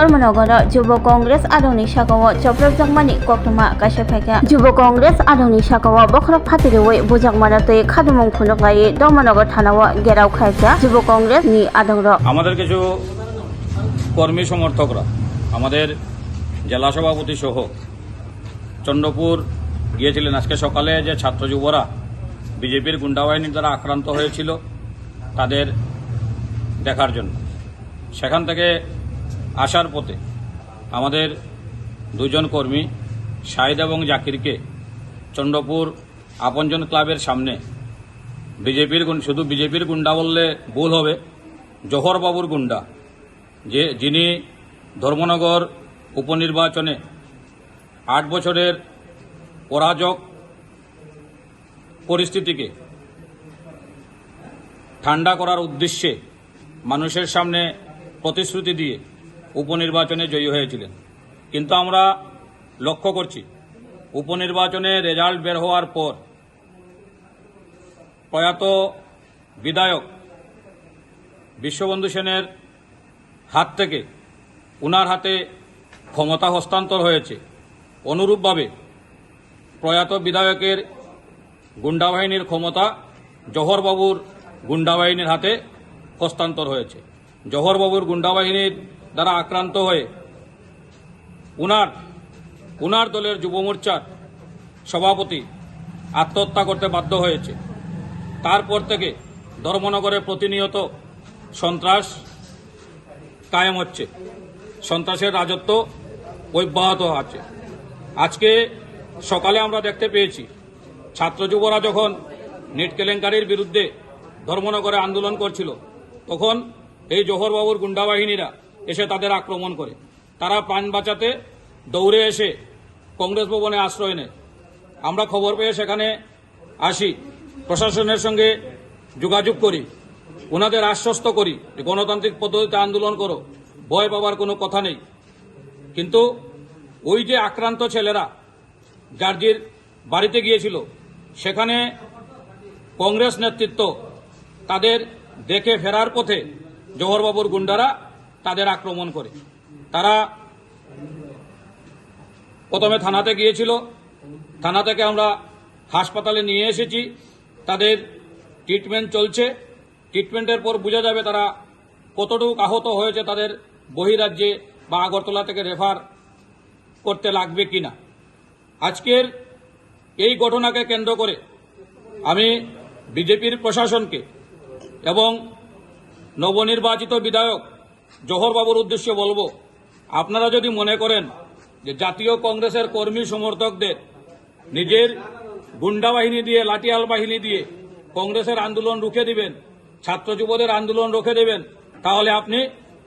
ধর্মনগর যুব কংগ্রেস আদনি সাগাও চপ্রবজাকমানি কক্তমা কাইসাফাইকা যুব কংগ্রেস আদনি সাগাও বখরক ফাতিরেওই বুজাকমানাতে খাদুমং খুনকাই ধর্মনগর থানাও গেরাও খাইকা যুব কংগ্রেস নি আদংর আমাদের কিছু কর্মী সমর্থকরা আমাদের জেলা সভাপতি সহ চন্দ্রপুর গিয়েছিলেন আজকে সকালে যে ছাত্র যুবরা বিজেপির গুন্ডাবাহিনীর দ্বারা আক্রান্ত হয়েছিল তাদের দেখার জন্য। সেখান থেকে আসার পথে আমাদের দুজন কর্মী শাহিদ এবং জাকিরকে চন্দ্রপুর আপনজন ক্লাবের সামনে শুধু বিজেপির গুন্ডা বললে ভুল হবে, জহর বাবুর গুন্ডা যিনি ধর্মনগর উপনির্বাচনে 8 বছরের অরাজক পরিস্থিতিকে ঠান্ডা করার উদ্দেশ্যে মানুষের সামনে প্রতিশ্রুতি দিয়ে উপনির্বাচনে জয়ী হয়েছিলেন। কিন্তু আমরা লক্ষ্য করছি উপনির্বাচনে রেজাল্ট বের হওয়ার পর প্রয়াত বিধায়ক বিশ্ববন্ধু সেনের হাত থেকে উনার হাতে ক্ষমতা হস্তান্তর হয়েছে। অনুরূপভাবে প্রয়াত বিধায়কের গুন্ডাবাহিনীর ক্ষমতা জহরবাবুর গুন্ডাবাহিনীর হাতে হস্তান্তর হয়েছে। জহরবাবুর গুন্ডাবাহিনীর দ্বারা আক্রান্ত হয়ে উনার দলের যুব মোর্চার সভাপতি আত্মহত্যা করতে বাধ্য হয়েছে। তারপর থেকে ধর্মনগরে প্রতিনিয়ত সন্ত্রাস কায়েম হচ্ছে, সন্ত্রাসের রাজত্ব অব্যাহত আছে। আজকে সকালে আমরা দেখতে পেয়েছি ছাত্র যুবরা যখন নেট কেলেঙ্কারির বিরুদ্ধে ধর্মনগরে আন্দোলন করছিল তখন এই জহরবাবুর গুন্ডাবাহিনীরা এসে তাদের আক্রমণ করে। তারা প্রাণ বাঁচাতে দৌড়ে এসে কংগ্রেস ভবনে আশ্রয় নেয়। আমরা খবর পেয়ে সেখানে আসি, প্রশাসনের সঙ্গে যোগাযোগ করি, ওনাদের আশ্বস্ত করি যে গণতান্ত্রিক পদ্ধতিতে আন্দোলন করো, ভয় পাওয়ার কোনো কথা নেই। কিন্তু ওই যে আক্রান্ত ছেলেরা জার্জির বাড়িতে গিয়েছিল সেখানে কংগ্রেস নেতৃত্ব তাদের দেখে ফেরার পথে জহরবাবুর গুন্ডারা তাদের আক্রমণ করে। তারা প্রথমে থানাতে গিয়েছিল, থানা থেকে আমরা হাসপাতালে নিয়ে এসেছি, তাদের ট্রিটমেন্ট চলছে। ট্রিটমেন্টের পর বোঝা যাবে তারা কতটুকু আহত হয়েছে, তাদের বহিরাজ্যে বা আগরতলা থেকে রেফার করতে লাগবে কিনা। আজকের এই ঘটনাকে কেন্দ্র করে আমি বিজেপির প্রশাসনকে এবং নবনির্বাচিত বিধায়ক জহরবাবুর উদ্দেশ্যে বলবো, আপনারা যদি মনে করেন যে জাতীয় কংগ্রেসের কর্মী সমর্থকদের নিজের গুন্ডা বাহিনী দিয়ে, লাঠিয়াল বাহিনী দিয়ে কংগ্রেসের আন্দোলন রুখে দিবেন, ছাত্র যুবদের আন্দোলন রুখে দেবেন, তাহলে আপনি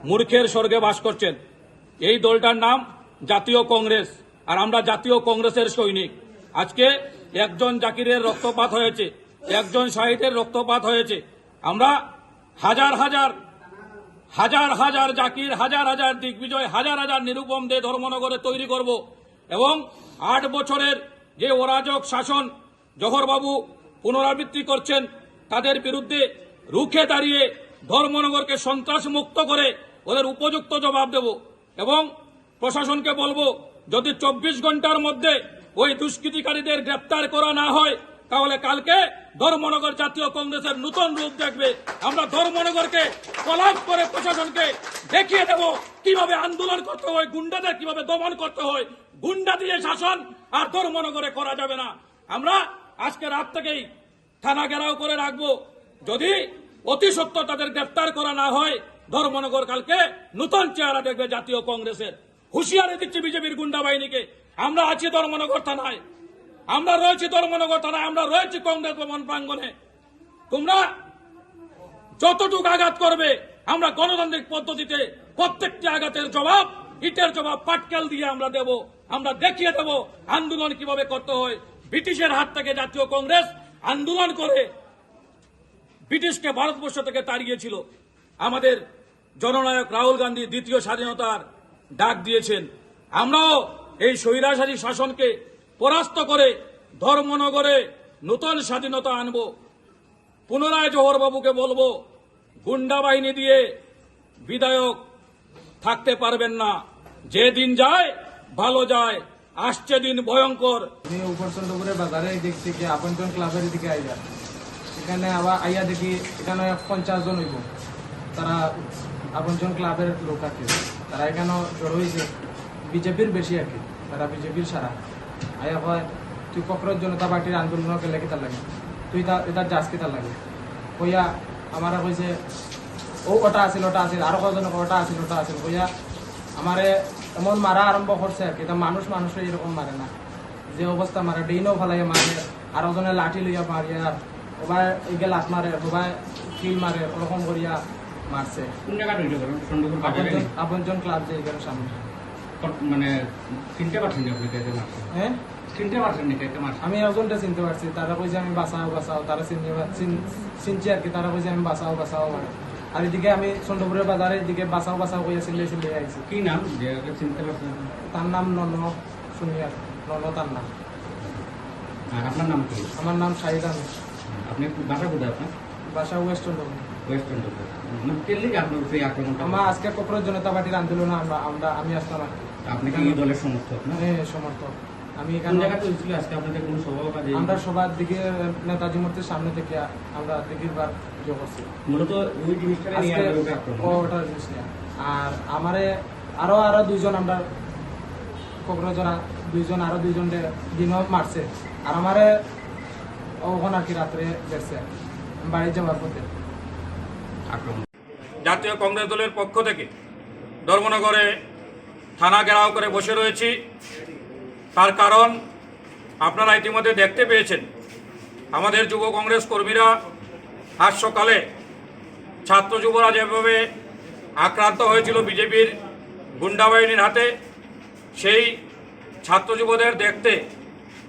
মূর্খের স্বর্গে বাস করছেন। এই দলটার নাম জাতীয় কংগ্রেস, আর আমরা জাতীয় কংগ্রেসের সৈনিক। আজকে একজন জাকিরের রক্তপাত হয়েছে, একজন শাহিদের রক্তপাত হয়েছে। আমরা হাজার হাজার জাকির, হাজার হাজার দিগ্বিজয়, হাজার হাজার নিরুপম দে ধর্মনগরে তৈরি করব এবং 8 বছরের যে অরাজক শাসন জহরবাবু পুনরাবৃত্তি করছেন তাদের বিরুদ্ধে রুখে দাঁড়িয়ে ধর্মনগরকে সন্ত্রাস মুক্ত করে ওদের উপযুক্ত জবাব দেব। এবং প্রশাসনকে বলবো, যদি 24 ঘন্টার মধ্যে ওই দুষ্কৃতিকারীদের গ্রেপ্তার করা না হয় তাহলে কালকে ধর্মনগর জাতীয় কংগ্রেসের নতুন রূপ দেখবে। আমরা ধর্মনগরকে কলাপ করে প্রশাসনকে দেখিয়ে দেব কিভাবে আন্দোলন করতে হয়, গুন্ডাদের কিভাবে দমন করতে হয়। গুন্ডা দিয়ে শাসন আর ধর্মনগরে করা যাবে না। আমরা আজকে রাত থেকেই থানা ঘেরাও করে রাখবো। যদি অতি সত্য তাদের গ্রেপ্তার করা না হয়, ধর্মনগর কালকে নতুন চেহারা দেখবে জাতীয় কংগ্রেসের। হুঁশিয়ারি দিচ্ছি বিজেপির গুন্ডা বাহিনীকে, আমরা আছি ধর্মনগর থানায়, আমরা রয়েছি ধর্মনগর থানায়, আমরা রয়েছি কংগ্রেস ভবন প্রাঙ্গণে। তোমরা যতটুকু আঘাত করবে আমরা গণতান্ত্রিক পদ্ধতিতে প্রত্যেকটি আঘাতের জবাব, ইটের জবাব পাটকেল দিয়ে আমরা দেব। আমরা দেখিয়ে দেব আন্দোলন কিভাবে করতে হয়। ব্রিটিশের হাত থেকে জাতীয় কংগ্রেস আন্দোলন করে ব্রিটিশকে ভারতবর্ষ থেকে তাড়িয়েছিল। আমাদের জননায়ক রাহুল গান্ধী দ্বিতীয় স্বাধীনতার ডাক দিয়েছেন। আমরাও এই স্বৈরাচারী শাসনকে পরাস্ত করে ধর্মনগরে নতুন স্বাধীনতা আনব। পুনরায় জহরবাবুকে বলবো, গুন্ডা বাহিনী দিয়ে বিধায়ক থাকতে পারবেন না। যে দিন যায় ভালো যায়, আসছে দিন ভয়ঙ্কর। আমি উপর চন্দ্রপুরের বাজারে দেখছি কি আপনজন ক্লাবের দিকে আইয়া, এখানে আবার আইয়া দেখি এখানে 50 জন হইব, তারা আপনজন ক্লাবের লোক আর কি। তারা এখানে জড়ো হয়েছে বিজেপির বেশি আর কি, তারা বিজেপির সারা আইয়া কয় তুই ককরোচ জনতা পার্টির আন্দোলন গেলে কিতার লাগে, তুই এটা যাস কিতার লাগে কইয়া আমারা কইছে ওটা আছিল আরো কজন ওটা আছিল কইয়া আমারে এমন মারা আরম্ভ করছে আর কি। তা মানুষের এরকম মারে না, যে অবস্থা মারে ডেইনও ফেলাইয়া মারে, আরো জনে লাঠি লইয়া মারিয়া, সবাই এইগে লাঠ মারে, সবাই কিল মারে, ওরকম করিয়া মারছে। কোন জায়গাটা হইলো কারণ চন্দ্রপুর বাজারে আপনজন ক্লাব যে এখানে সামনে মানে চিনতে পারছেন না আপনি তাইতে মারছেন? হ্যাঁ চিনতে পারছেন না তাইতে মারছেন? আমি একজনটা চিনতে পারছি, তারা কইছে আমি বাঁচাও, তারা চিনছি আর কি। তারা কইছে আমি বাঁচাও মানে। আর এদিকে আমি চন্দ্রপুরের বাজারে এদিকে বাঁচাও কইয়া চিল্লে আইছি। কি নাম যে ওকে চিনতে পারছেন? তার নাম নন শুনিয়ার, নন তার নাম। আর আপনার নাম কি? আমার নাম শাহিদ আহমেদ, আপনি বাসা কোথায় আপনার? বাসা ওয়েস্ট চন্দ্রপুর। ওয়েস্ট চন্দ্রপুর। মানে কেলি আপনার সেই আক্রমণটা? আমার আজকে ককরোচ জনতা পার্টির আন্দোলনে আমি আসতাম আর কি। আপনি কি এই দলের সমর্থক না? হ্যাঁ সমর্থক। আমি কোন এখানে জায়গাতে হয়েছিল আজকে আপনাদের কোনো সভা কাজে? আমরা সবার দিকে নেতাজি মূর্তির সামনে থেকে আমরা দিঘির বার যোগ করছি মূলত ওই জিনিসটা নিয়ে আজকে। আপনাদের আক্রমণ? ওটা জিনিস নিয়ে। আর আমারে আরো দুইজন আমরা ককরোজরা আরো দুইজন দিনও মারছে। আর আমারে ওখানে আর কি রাত্রে দেখছে বাড়ি যাওয়ার পথে আক্রমণ। জাতীয় কংগ্রেস দলের পক্ষ থেকে ধর্মনগরে থানা ঘেরাও করে বসে রয়েছি। তার কারণ আপনারা ইতিমধ্যে দেখতে পেয়েছেন, আমাদের যুব কংগ্রেস কর্মীরা আজ সকালে ছাত্র যুবরা যেভাবে আক্রান্ত হয়েছিল বিজেপির গুন্ডা বাহিনীর হাতে, সেই ছাত্র যুবদের দেখতে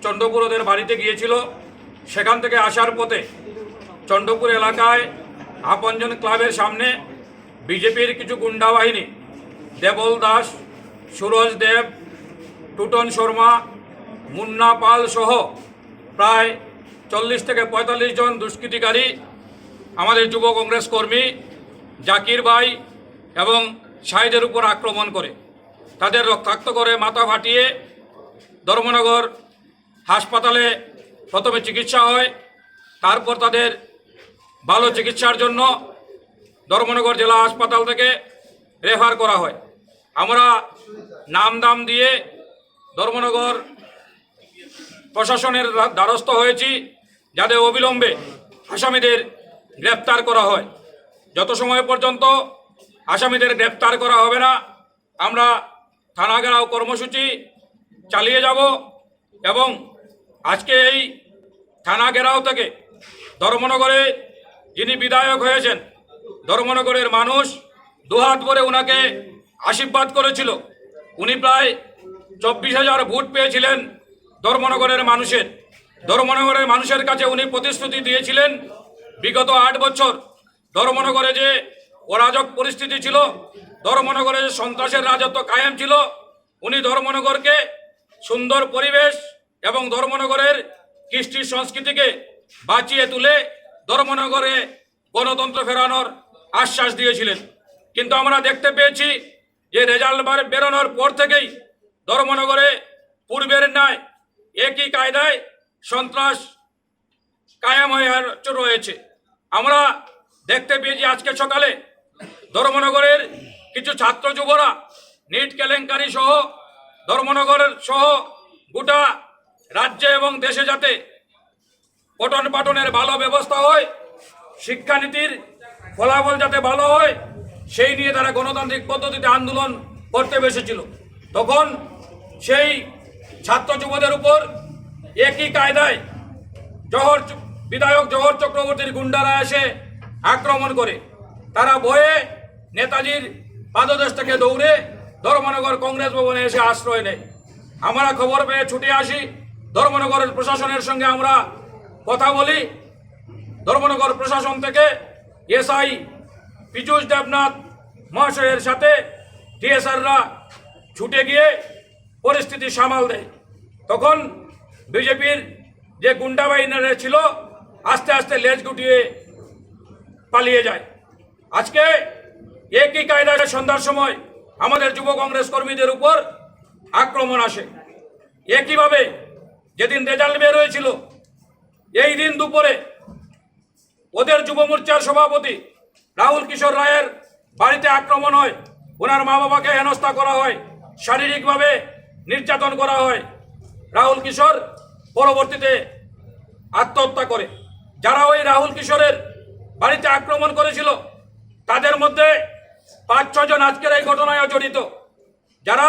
চন্দ্রপুর ওদের বাড়িতে গিয়েছিল। সেখান থেকে আসার পথে চন্দ্রপুর এলাকায় আপনজন ক্লাবের সামনে বিজেপির কিছু গুন্ডা বাহিনী দেবল দাস, সুরজ দেব, টুটন শর্মা, মুন্না পাল সহ প্রায় 40 থেকে 45 জন দুষ্কৃতিকারী আমাদের যুব কংগ্রেস কর্মী জাকির ভাই এবং শাহিদের উপর আক্রমণ করে তাদের রক্তাক্ত করে মাথা ফাটিয়ে ধর্মনগর হাসপাতালে প্রথমে চিকিৎসা হয়। তারপর তাদের ভালো চিকিৎসার জন্য ধর্মনগর জেলা হাসপাতাল থেকে রেফার করা হয়। আমরা নাম দাম দিয়ে ধর্মনগর প্রশাসনের দ্বারস্থ হয়েছি যাতে অবিলম্বে আসামিদের গ্রেপ্তার করা হয়। যত সময় পর্যন্ত আসামিদের গ্রেপ্তার করা হবে না আমরা থানা ঘেরাও কর্মসূচি চালিয়ে যাব। এবং আজকে এই থানা ঘেরাও থেকে ধর্মনগরে যিনি বিধায়ক হয়েছেন, ধর্মনগরের মানুষ দুহাত ভরে উনাকে আশীর্বাদ করেছিল। উনি প্রায় 24,000 ভোট পেয়েছিলেন ধর্মনগরের মানুষের কাছে। উনি প্রতিশ্রুতি দিয়েছিলেন বিগত 8 বছর ধর্মনগরে যে অরাজক পরিস্থিতি ছিল, ধর্মনগরে যে সন্ত্রাসের রাজত্ব কায়েম ছিল, উনি ধর্মনগরকে সুন্দর পরিবেশ এবং ধর্মনগরের কৃষ্টি সংস্কৃতিকে বাঁচিয়ে তুলে ধর্মনগরে গণতন্ত্র ফেরানোর আশ্বাস দিয়েছিলেন। কিন্তু আমরা দেখতে পেয়েছি যে রেজাল্ট বেরোনোর পর থেকেই ধর্মনগরে পূর্বের ন্যায় একই কায়দায় সন্ত্রাস কায়েম হয়ে রয়েছে। আমরা দেখতে পেয়েছি আজকে সকালে ধর্মনগরের কিছু ছাত্র যুবরা নিট কেলেঙ্কারি সহ ধর্মনগরের সহ গোটা রাজ্যে এবং দেশে যাতে পঠন পাঠনের ভালো ব্যবস্থা হয়, শিক্ষানীতির ফলাফল যাতে ভালো হয়, সেই নিয়ে তারা গণতান্ত্রিক পদ্ধতিতে আন্দোলন করতে বসেছিল। তখন সেই ছাত্র যুবদের উপর একই কায়দায় বিধায়ক জহর চক্রবর্তীর গুন্ডারা এসে আক্রমণ করে। তারা ভয়ে নেতাজির পাদদেশ থেকে দৌড়ে ধর্মনগর কংগ্রেস ভবনে এসে আশ্রয় নেয়। আমরা খবর পেয়ে ছুটে আসি, ধর্মনগরের প্রশাসনের সঙ্গে আমরা কথা বলি। ধর্মনগর প্রশাসন থেকে এসআই পীযূষ দেবনাথ মহাশয়ের সাথে টিএসআররা ছুটে গিয়ে পরিস্থিতি সামাল দেয়। তখন বিজেপির যে গুন্ডা বাহিনীরা ছিল আস্তে আস্তে লেজ গুটিয়ে পালিয়ে যায়। আজকে একই কায়দায় সন্ধ্যার সময় আমাদের যুব কংগ্রেস কর্মীদের উপর আক্রমণ আসে। একইভাবে যেদিন রেজাল্ট বের হয়েছিল এই দিন দুপুরে ওদের যুব মোর্চার সভাপতি রাহুল কিশোর রায়ের বাড়িতে আক্রমণ হয়, ওনার মা বাবাকে হেনস্থা করা হয়, শারীরিকভাবে নির্যাতন করা হয়। রাহুল কিশোর পরবর্তীতে আত্মহত্যা করে। যারা ওই রাহুল কিশোরের বাড়িতে আক্রমণ করেছিল তাদের মধ্যে 5-6 জন আজকের এই ঘটনায় জড়িত। যারা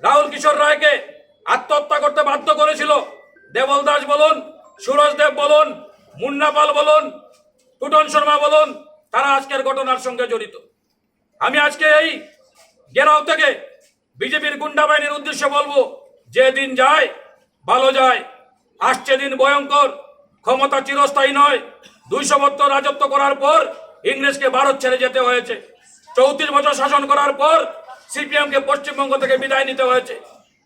রাহুল কিশোর রায়কে আত্মহত্যা করতে বাধ্য করেছিল, দেবল দাস বলুন, সুরজ দেব বলুন, মুন্না পাল বলুন, টুটন শর্মা বলুন, তারা আজকের ঘটনার সঙ্গে জড়িত। আমি আজকে এই গেরাও থেকে বিজেপির গুন্ডা বাহিনীর উদ্দেশ্যে বলবো, যে দিন যায় ভালো যায়, আসছে দিন ভয়ঙ্কর। ক্ষমতা চিরস্থায়ী নয়। 200 বছর রাজত্ব করার পর ইংরেজকে ভারত ছেড়ে যেতে হয়েছে। 34 বছর শাসন করার পর সিপিএমকে পশ্চিমবঙ্গ থেকে বিদায় নিতে হয়েছে।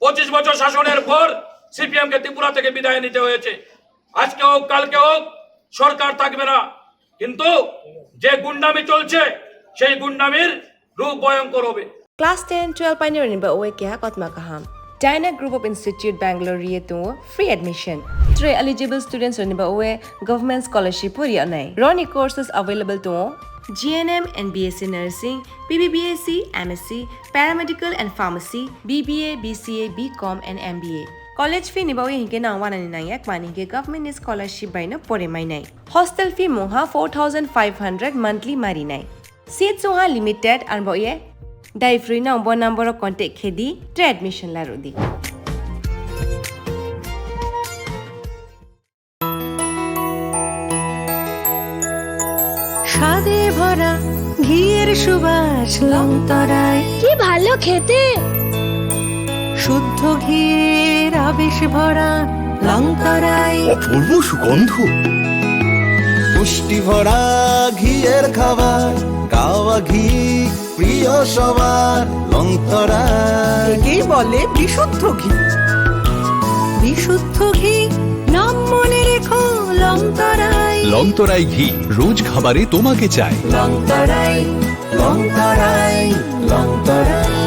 25 বছর শাসনের পর সিপিএমকে ত্রিপুরা থেকে বিদায় নিতে হয়েছে। আজকে হোক কালকে হোক সরকার থাকবে না, কিন্তু যে গুন্ডামি চলছে সেই গুন্ডামির রূপ ভয়ঙ্কর হবে। Class 10-12 pioneer ni ba oe kya kotma kaham. Dyna Group of Institute Bangalore riye to free admission. 3 eligible students ni ba oe government scholarship puri anai. Roni courses available to GNM and BSc Nursing, BBBSc, MSc, Paramedical and Pharmacy, BBA, BCA, BCom and MBA. College fee ni ba oe hinke na 199 mani ke government scholarship by na pore mai nai. Hostel fee moha 4500 monthly mari nai. Seats moha limited and ba oe Dai free na number of contact khedi to admission la rodi. স্বাদে ভরা ঘিয়ের সুবাস লংতরায়, কি ভালো খেতে। শুদ্ধ ঘিয়ের আবেশ ভরা লংতরায়, অপূর্ব সুগন্ধ, পুষ্টি ভরা ঘিয়ের খাবার, গাওয়া ঘি প্রিয় সবার লংতরায়। একেই বলে বিশুদ্ধ ঘি। বিশুদ্ধ ঘি নাম মনে রেখো লংতরায়। লংতরাই ঘি রোজ খাবারে তোমাকে চাই। লংতরায়, লংতরায়, লংতরায়।